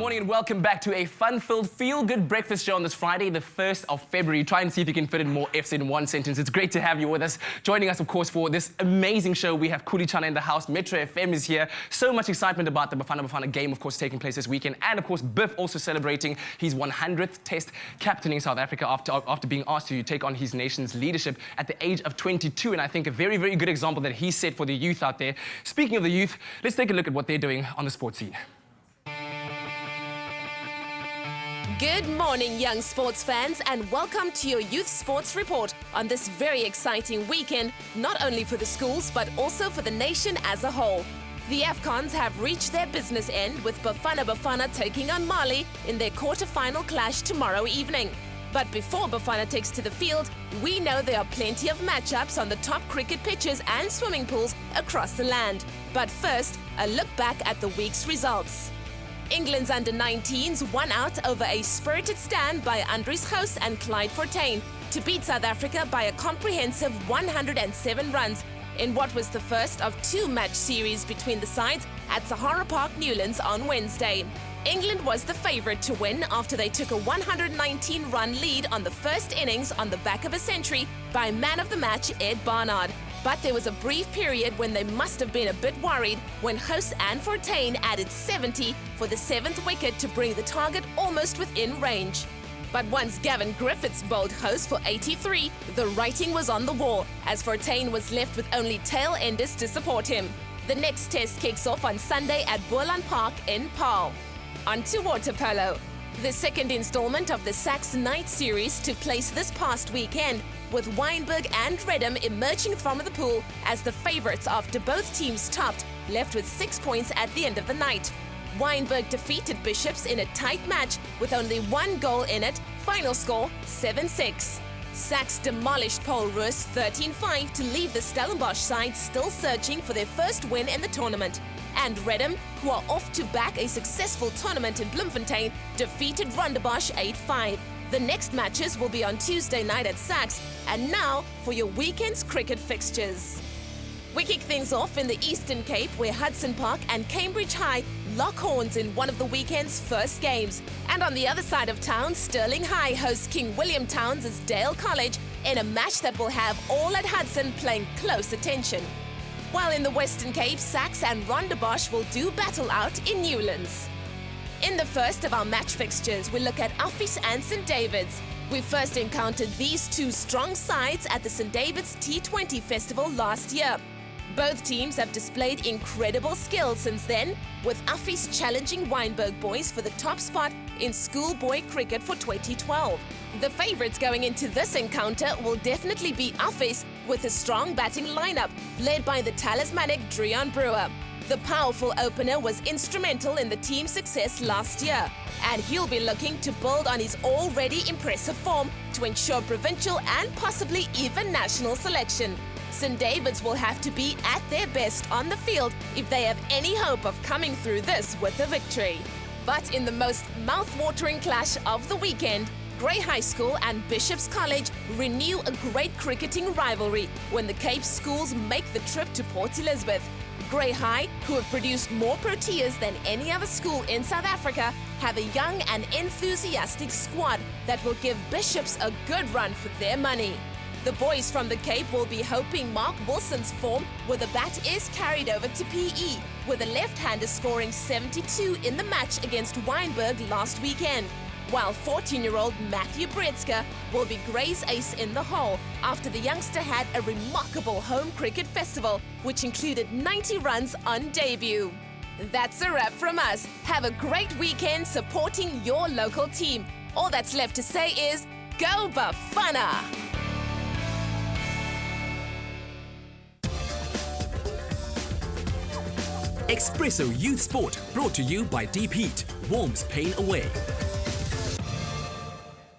morning and welcome back to a fun-filled, feel-good breakfast show on this Friday, the 1st of February. Try and see if you can fit in more F's in one sentence. It's great to have you with us. Joining us, of course, for this amazing show, we have Kuli Chana in the house. Metro FM is here. So much excitement about the Bafana Bafana game, of course, taking place this weekend. And, of course, Biff also celebrating his 100th Test captaining South Africa after being asked to take on his nation's leadership at the age of 22. And I think a very, very good example that he set for the youth out there. Speaking of the youth, let's take a look at what they're doing on the sports scene. Good morning, young sports fans, and welcome to your Youth Sports Report on this very exciting weekend, not only for the schools, but also for the nation as a whole. The AFCONs have reached their business end with Bafana Bafana taking on Mali in their quarter-final clash tomorrow evening. But before Bafana takes to the field, we know there are plenty of matchups on the top cricket pitches and swimming pools across the land. But first, a look back at the week's results. England's under-19s won out over a spirited stand by Andries Gous and Clyde Fortuin to beat South Africa by a comprehensive 107 runs in what was the first of two match series between the sides at Sahara Park, Newlands on Wednesday. England was the favourite to win after they took a 119-run lead on the first innings on the back of a century by man of the match Ed Barnard. But there was a brief period when they must have been a bit worried when Gous and Fortuin added 70 for the 7th wicket to bring the target almost within range. But once Gavin Griffiths bowled Gous for 83, the writing was on the wall as Fortuin was left with only tail-enders to support him. The next test kicks off on Sunday at Boland Park in Paarl. On to water polo. The second installment of the Sax Night Series took place this past weekend, with Wynberg and Redham emerging from the pool as the favourites after both teams topped, left with 6 points at the end of the night. Wynberg defeated Bishops in a tight match with only one goal in it, final score 7-6. Sax demolished Paul Roos 13-5 to leave the Stellenbosch side still searching for their first win in the tournament. And Redham, who are off to back a successful tournament in Bloemfontein, defeated Rondebosch 8-5. The next matches will be on Tuesday night at Sax. And now for your weekend's cricket fixtures. We kick things off in the Eastern Cape, where Hudson Park and Cambridge High lock horns in one of the weekend's first games. And on the other side of town, Stirling High hosts King William Towns' Dale College in a match that will have all at Hudson paying close attention. While in the Western Cape, Sax and Rondebosch will do battle out in Newlands. In the first of our match fixtures, we look at Uffies and St David's. We first encountered these two strong sides at the St David's T20 Festival last year. Both teams have displayed incredible skill since then, with Uffies challenging Wynberg boys for the top spot in schoolboy cricket for 2012. The favourites going into this encounter will definitely be Uffies, with a strong batting lineup led by the talismanic Dreon Brewer. The powerful opener was instrumental in the team's success last year, and he'll be looking to build on his already impressive form to ensure provincial and possibly even national selection. St David's will have to be at their best on the field if they have any hope of coming through this with a victory. But in the most mouth-watering clash of the weekend, Grey High School and Bishop's College renew a great cricketing rivalry when the Cape schools make the trip to Port Elizabeth. Grey High, who have produced more Proteas than any other school in South Africa, have a young and enthusiastic squad that will give Bishops a good run for their money. The boys from the Cape will be hoping Mark Wilson's form with the bat is carried over to PE, with the left-hander scoring 72 in the match against Wynberg last weekend, while 14-year-old Matthew Bretzker will be Grey's ace in the hole after the youngster had a remarkable home cricket festival, which included 90 runs on debut. That's a wrap from us. Have a great weekend supporting your local team. All that's left to say is, go Bafana! Expresso Youth Sport, brought to you by Deep Heat. Warms pain away.